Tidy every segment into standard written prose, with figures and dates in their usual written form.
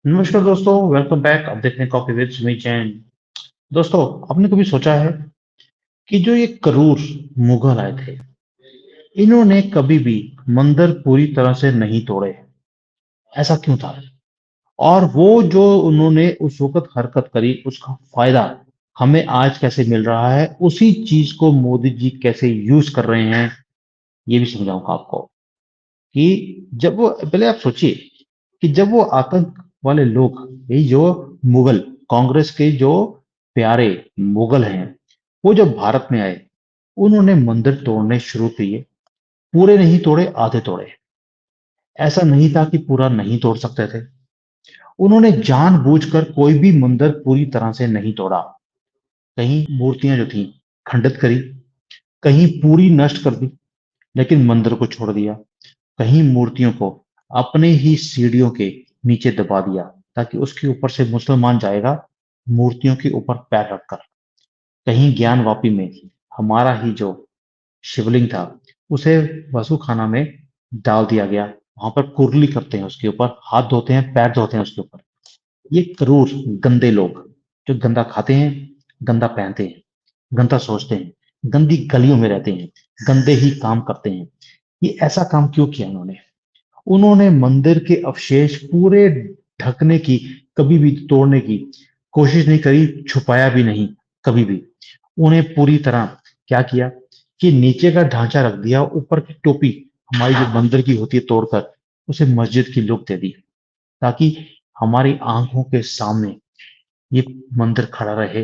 नमस्कार दोस्तों, welcome back. आप देख रहे हैं कॉफी विद सुमी जैन। दोस्तों, आपने कभी सोचा है कि जो ये करूर मुगल आए थे, इन्होंने कभी भी मंदिर पूरी तरह से नहीं तोड़े। ऐसा क्यों था? और वो जो उन्होंने उस वक्त हरकत करी, उसका फायदा हमें आज कैसे मिल रहा है, उसी चीज को मोदी जी कैसे यूज कर रहे हैं, ये भी समझाऊंगा आपको। कि जब वो पहले आप सोचिए कि जब वो आतंक वाले लोग, यही जो मुगल कांग्रेस के जो प्यारे मुगल हैं, वो जब भारत में आए, उन्होंने मंदिर तोड़ने शुरू किए। पूरे नहीं तोड़े, आधे तोड़े। ऐसा नहीं था कि पूरा नहीं तोड़ सकते थे। उन्होंने जानबूझकर कोई भी मंदिर पूरी तरह से नहीं तोड़ा। कहीं मूर्तियां जो थी खंडित करी, कहीं पूरी नष्ट कर दी, लेकिन मंदिर को छोड़ दिया। कहीं मूर्तियों को अपने ही सीढ़ियों के नीचे दबा दिया, ताकि उसके ऊपर से मुसलमान जाएगा मूर्तियों के ऊपर पैर रखकर। कहीं ज्ञानवापी में हमारा ही जो शिवलिंग था, उसे वसु खाना में डाल दिया गया। वहां पर कुर्ली करते हैं, उसके ऊपर हाथ धोते हैं, पैर धोते हैं उसके ऊपर। ये क्रूर गंदे लोग जो गंदा खाते हैं, गंदा पहनते हैं, गंदा सोचते हैं, गंदी गलियों में रहते हैं, गंदे ही काम करते हैं, ये ऐसा काम क्यों किया इन्होंने? उन्होंने मंदिर के अवशेष पूरे ढकने की, कभी भी तोड़ने की कोशिश नहीं करी, छुपाया भी नहीं कभी भी। उन्हें पूरी तरह क्या किया कि नीचे का ढांचा रख दिया, ऊपर की टोपी हमारी जो मंदिर की होती है तोड़कर उसे मस्जिद की लुक दे दी, ताकि हमारी आंखों के सामने ये मंदिर खड़ा रहे।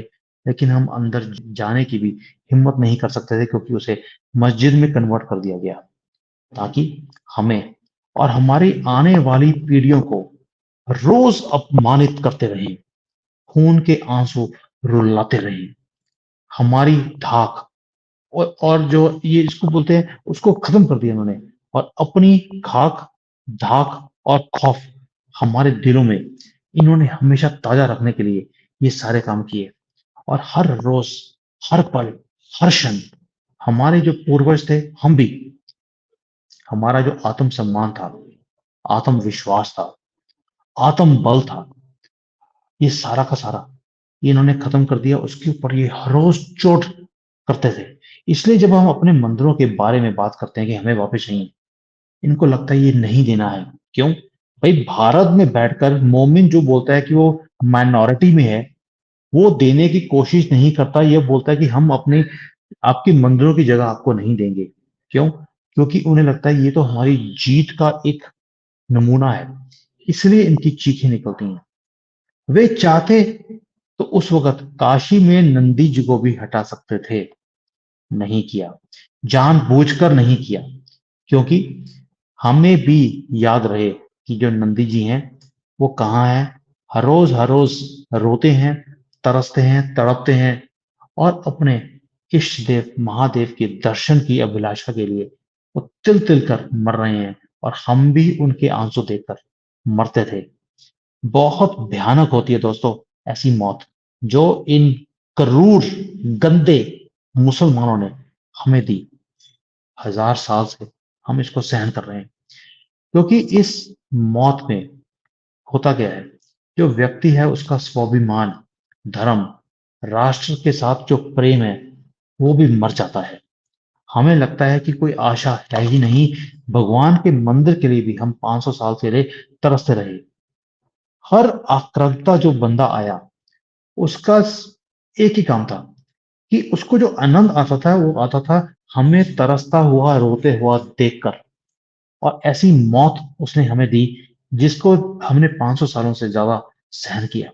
लेकिन हम अंदर जाने की भी हिम्मत नहीं कर सकते थे, क्योंकि उसे मस्जिद में कन्वर्ट कर दिया गया, ताकि हमें और हमारी आने वाली पीढ़ियों को रोज अपमानित करते रहे, खून के आंसू रुलाते रहे। हमारी धाक और जो ये इसको बोलते हैं, उसको खत्म कर दिया उन्होंने। और अपनी खाक, धाक और खौफ हमारे दिलों में इन्होंने हमेशा ताजा रखने के लिए ये सारे काम किए। और हर रोज, हर पल, हर क्षण हमारे जो पूर्वज थे, हम भी, हमारा जो आत्मसम्मान था, आत्मविश्वास था, आत्म बल था, ये सारा का सारा ये इन्होंने खत्म कर दिया। उसके ऊपर ये हर रोज चोट करते थे। इसलिए जब हम अपने मंदिरों के बारे में बात करते हैं कि हमें वापस चाहिए, इनको लगता है ये नहीं देना है। क्यों? भाई, भारत में बैठकर मोमिन जो बोलता है कि वो माइनॉरिटी में है, वो देने की कोशिश नहीं करता। ये बोलता है कि हम अपने आपके मंदिरों की जगह आपको नहीं देंगे। क्यों? क्योंकि उन्हें लगता है ये तो हमारी जीत का एक नमूना है। इसलिए इनकी चीखें निकलती हैं। वे चाहते तो उस वक्त काशी में नंदी जी को भी हटा सकते थे। नहीं किया, जानबूझकर नहीं किया। क्योंकि हमें भी याद रहे कि जो नंदी जी हैं, वो कहाँ हैं। हर रोज रोते हैं, तरसते हैं, तड़पते हैं, और अपने इष्ट देव महादेव के दर्शन की अभिलाषा के लिए वो तिल तिल कर मर रहे हैं। और हम भी उनके आंसू देखकर मरते थे। बहुत भयानक होती है दोस्तों ऐसी मौत, जो इन क्रूर गंदे मुसलमानों ने हमें दी। 1000 साल से हम इसको सहन कर रहे हैं। क्योंकि इस मौत में होता क्या है, जो व्यक्ति है उसका स्वाभिमान, धर्म, राष्ट्र के साथ जो प्रेम है, वो भी मर जाता है। हमें लगता है कि कोई आशा है ही नहीं। भगवान के मंदिर के लिए भी हम 500 साल से तरसते रहे। हर आक्रांता जो बंदा आया, उसका एक ही काम था कि उसको जो आनंद आता था, वो आता था हमें तरसता हुआ, रोते हुआ देखकर। और ऐसी मौत उसने हमें दी, जिसको हमने 500 सालों से ज्यादा सहन किया।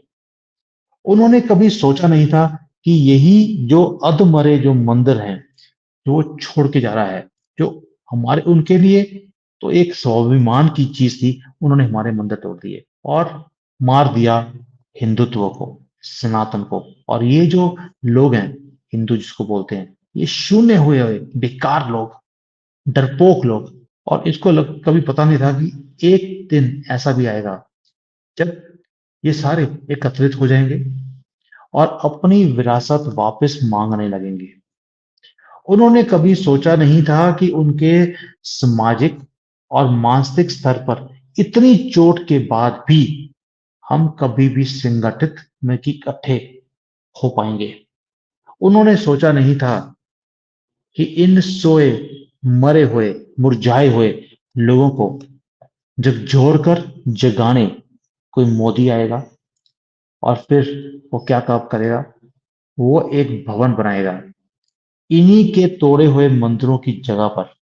उन्होंने कभी सोचा नहीं था कि यही जो अधमरे जो मंदिर हैं, जो वो छोड़ के जा रहा है, जो हमारे उनके लिए तो एक स्वाभिमान की चीज थी, उन्होंने हमारे मंदिर तोड़ दिए और मार दिया हिंदुत्व को, सनातन को। और ये जो लोग हैं, हिंदू जिसको बोलते हैं, ये शून्य हुए हुए बेकार लोग, डरपोक लोग। और इसको कभी पता नहीं था कि एक दिन ऐसा भी आएगा जब ये सारे एकत्रित हो जाएंगे और अपनी विरासत वापस मांगने लगेंगे। उन्होंने कभी सोचा नहीं था कि उनके सामाजिक और मानसिक स्तर पर इतनी चोट के बाद भी हम कभी भी संगठित में कि इकट्ठे हो पाएंगे। उन्होंने सोचा नहीं था कि इन सोए, मरे हुए, मुरझाए हुए लोगों को झकझोर कर जगाने कोई मोदी आएगा और फिर वो क्या काम करेगा? वो एक भवन बनाएगा इन्हीं के तोड़े हुए मंदिरों की जगह पर।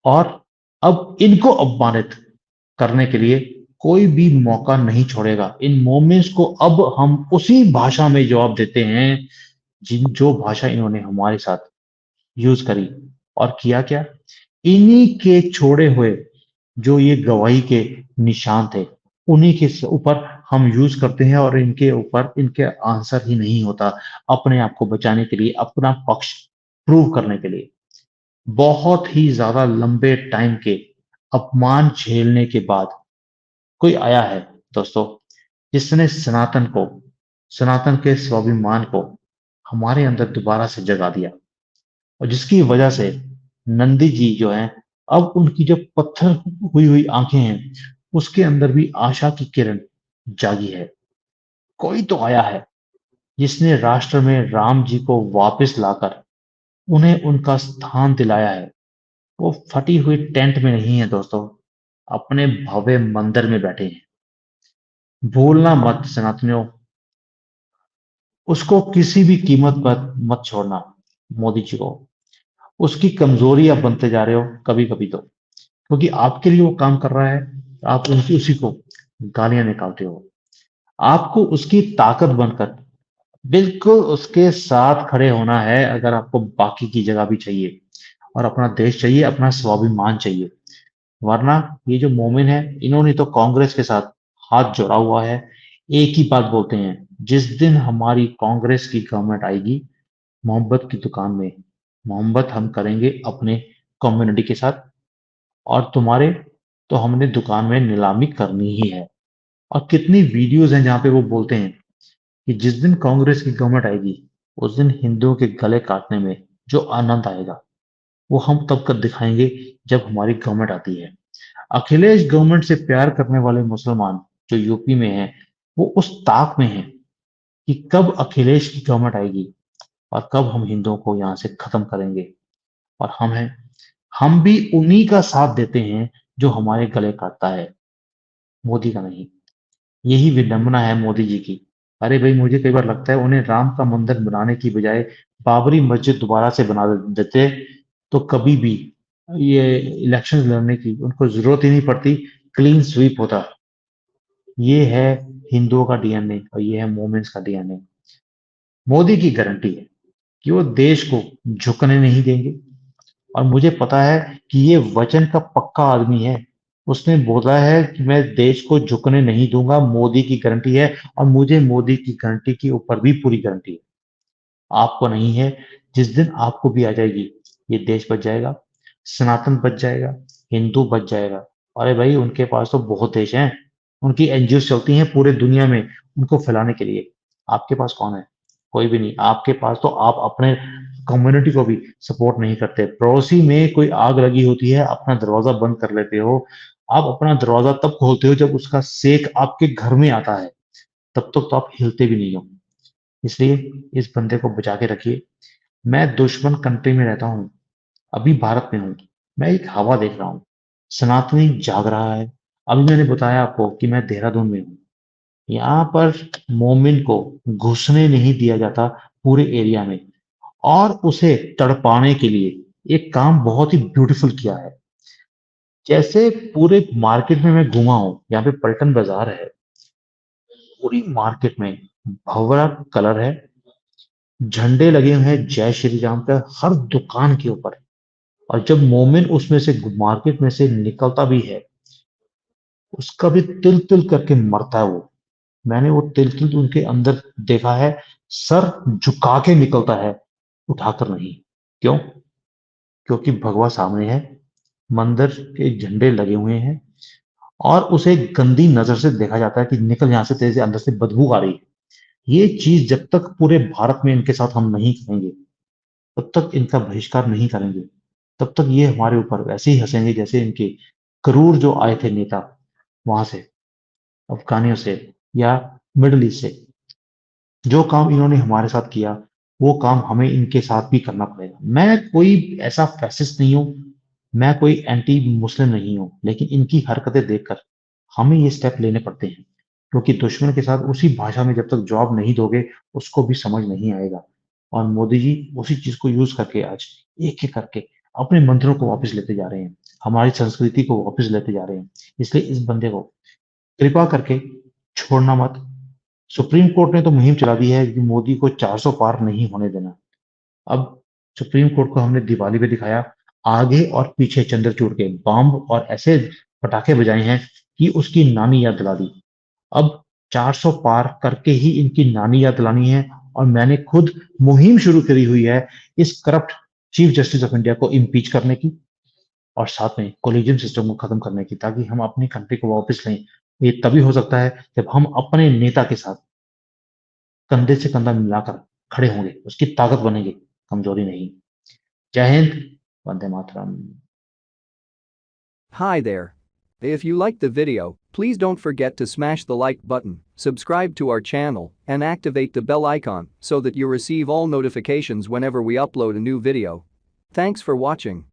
और अब इनको अपमानित करने के लिए कोई भी मौका नहीं छोड़ेगा। इन मोमेंट्स को अब हम उसी भाषा में जवाब देते हैं जिन जो भाषा इन्होंने हमारे साथ यूज करी। और किया क्या? इन्हीं के छोड़े हुए जो ये गवाही के निशान थे, उन्हीं के ऊपर हम यूज करते हैं और इनके ऊपर इनके आंसर ही नहीं होता अपने आप को बचाने के लिए, अपना पक्ष प्रूव करने के लिए। बहुत ही ज्यादा लंबे टाइम के अपमान झेलने के बाद कोई आया है दोस्तों, जिसने सनातन के स्वाभिमान को हमारे अंदर दोबारा से जगा दिया। और जिसकी वजह से नंदी जी जो हैं, अब उनकी जो पत्थर हुई हुई आंखें हैं, उसके अंदर भी आशा की किरण जागी है। कोई तो आया है जिसने राष्ट्र में राम जी को वापस लाकर उन्हें उनका स्थान दिलाया है। वो फटी हुई टेंट में नहीं है दोस्तों, अपने भव्य मंदिर में बैठे हैं। भूलना मत सनातनियों, उसको किसी भी कीमत पर मत छोड़ना। मोदी जी को उसकी कमजोरी आप बनते जा रहे हो कभी कभी तो, क्योंकि आपके लिए वो काम कर रहा है, आप उनकी उसी को गालियां निकालते हो। आपको उसकी ताकत बनकर बिल्कुल उसके साथ खड़े होना है अगर आपको बाकी की जगह भी चाहिए और अपना देश चाहिए, अपना स्वाभिमान चाहिए। वरना ये जो मोमिन है, इन्होंने तो कांग्रेस के साथ हाथ जोड़ा हुआ है। एक ही बात बोलते हैं, जिस दिन हमारी कांग्रेस की गवर्नमेंट आएगी, मोहब्बत की दुकान में मोहब्बत हम करेंगे अपने कम्युनिटी के साथ, और तुम्हारे तो हमने दुकान में नीलामी करनी ही है। और कितनी वीडियोस हैं जहां पे वो बोलते हैं कि जिस दिन कांग्रेस की गवर्नमेंट आएगी, उस दिन हिंदुओं के गले काटने में जो आनंद आएगा, वो हम तब कर दिखाएंगे जब हमारी गवर्नमेंट आती है। अखिलेश गवर्नमेंट से प्यार करने वाले मुसलमान जो यूपी में हैं, वो उस ताक में हैं कि कब अखिलेश की गवर्नमेंट आएगी और कब हम हिंदुओं को यहाँ से खत्म करेंगे। और हम भी उन्हीं का साथ देते हैं जो हमारे गले काटता है, मोदी का नहीं। यही विडंबना है मोदी जी की। अरे भाई, मुझे कई बार लगता है उन्हें राम का मंदिर बनाने की बजाय बाबरी मस्जिद दोबारा से बना देते तो कभी भी ये इलेक्शन लड़ने की उनको जरूरत ही नहीं पड़ती, क्लीन स्वीप होता। ये है हिंदुओं का डीएनए और ये है मोमेंट्स का डीएनए। मोदी की गारंटी है कि वो देश को झुकने नहीं देंगे। और मुझे पता है कि ये वचन का पक्का आदमी है। उसने बोला है कि मैं देश को झुकने नहीं दूंगा, मोदी की गारंटी है। और मुझे मोदी की गारंटी के ऊपर भी पूरी गारंटी है। आपको नहीं है। जिस दिन आपको भी आ जाएगी, ये देश बच जाएगा, सनातन बच जाएगा, हिंदू बच जाएगा। अरे भाई, उनके पास तो बहुत देश हैं, उनकी एनजीओ चलती हैं पूरे दुनिया में उनको फैलाने के लिए। आपके पास कौन है? कोई भी नहीं। आपके पास तो आप अपने कम्युनिटी को भी सपोर्ट नहीं करते। पड़ोसी में कोई आग लगी होती है, अपना दरवाजा बंद कर लेते हो। आप अपना दरवाजा तब खोलते हो जब उसका सेक आपके घर में आता है, तब तक तो आप हिलते भी नहीं हो। इसलिए इस बंदे को बचा के रखिए। मैं दुश्मन कंट्री में रहता हूँ, अभी भारत में हूँ। मैं एक हवा देख रहा हूँ, सनातनी जाग रहा है। अभी मैंने बताया आपको कि मैं देहरादून में हूँ। यहाँ पर मोमिन को घुसने नहीं दिया जाता पूरे एरिया में। और उसे तड़पाने के लिए एक काम बहुत ही ब्यूटीफुल किया है। जैसे पूरे मार्केट में मैं घूमा हूँ, यहाँ पे पलटन बाजार है, पूरी मार्केट में भगवा कलर है, झंडे लगे हुए हैं जय श्री राम का हर दुकान के ऊपर। और जब मोमिन उसमें से मार्केट में से निकलता भी है, उसका भी तिल तिल करके मरता है वो। मैंने वो तिल तिल उनके अंदर देखा है। सर झुका के निकलता है, उठाकर नहीं। क्यों? क्योंकि भगवा सामने है, मंदिर के झंडे लगे हुए हैं, और उसे गंदी नजर से देखा जाता है कि निकल यहां से, तेरे से अंदर से बदबू आ रही है। ये चीज जब तक पूरे भारत में इनके साथ हम नहीं करेंगे, तब तक इनका बहिष्कार नहीं करेंगे, तब तक ये हमारे ऊपर वैसे ही हंसेंगे जैसे इनके क्रूर जो आए थे नेता वहां से, अफगानियों से। या मिडल ईस्ट से। जो काम इन्होंने हमारे साथ किया, वो काम हमें इनके साथ भी करना पड़ेगा। मैं कोई ऐसा फैसिस्ट नहीं हूँ, मैं कोई एंटी मुस्लिम नहीं हूँ, लेकिन इनकी हरकतें देखकर हमें ये स्टेप लेने पड़ते हैं, क्योंकि दुश्मन के साथ उसी भाषा में जब तक जवाब नहीं दोगे, उसको भी समझ नहीं आएगा। और मोदी जी उसी चीज़ को यूज़ करके आज एक-एक करके अपने मंदिरों को वापस लेते जा रहे हैं, हमारी संस्कृति को वापस लेते जा रहे हैं। इसलिए इस बंदे को कृपा करके छोड़ना मत। सुप्रीम कोर्ट ने तो मुहिम चला दी है कि मोदी को 400 पार नहीं होने देना। अब सुप्रीम कोर्ट को हमने दिवाली पे दिखाया, आगे और पीछे चंद्रचूड़ के बम और ऐसे पटाखे बजाए हैं कि उसकी नानी याद दिला दी। अब 400 पार करके ही इनकी नानी याद दिलानी है, और मैंने खुद मुहिम शुरू करी हुई है इस corrupt chief justice of India को इम्पीच करने की, और साथ में कोलिजियम सिस्टम को खत्म करने की, ताकि हम अपनी कंट्री को वापस लें। ये तभी हो सकता है जब हम अपने नेता के साथ कंधे से कंधा मिलाकर खड़े होंगे, उसकी ताकत बनेंगे, कमजोरी नहीं। जय Hind, Vande Mataram. Hi there. If you liked the video, please don't forget to smash the like button, subscribe to our channel, and activate the bell icon so that you receive all notifications whenever we upload a new video. Thanks for watching.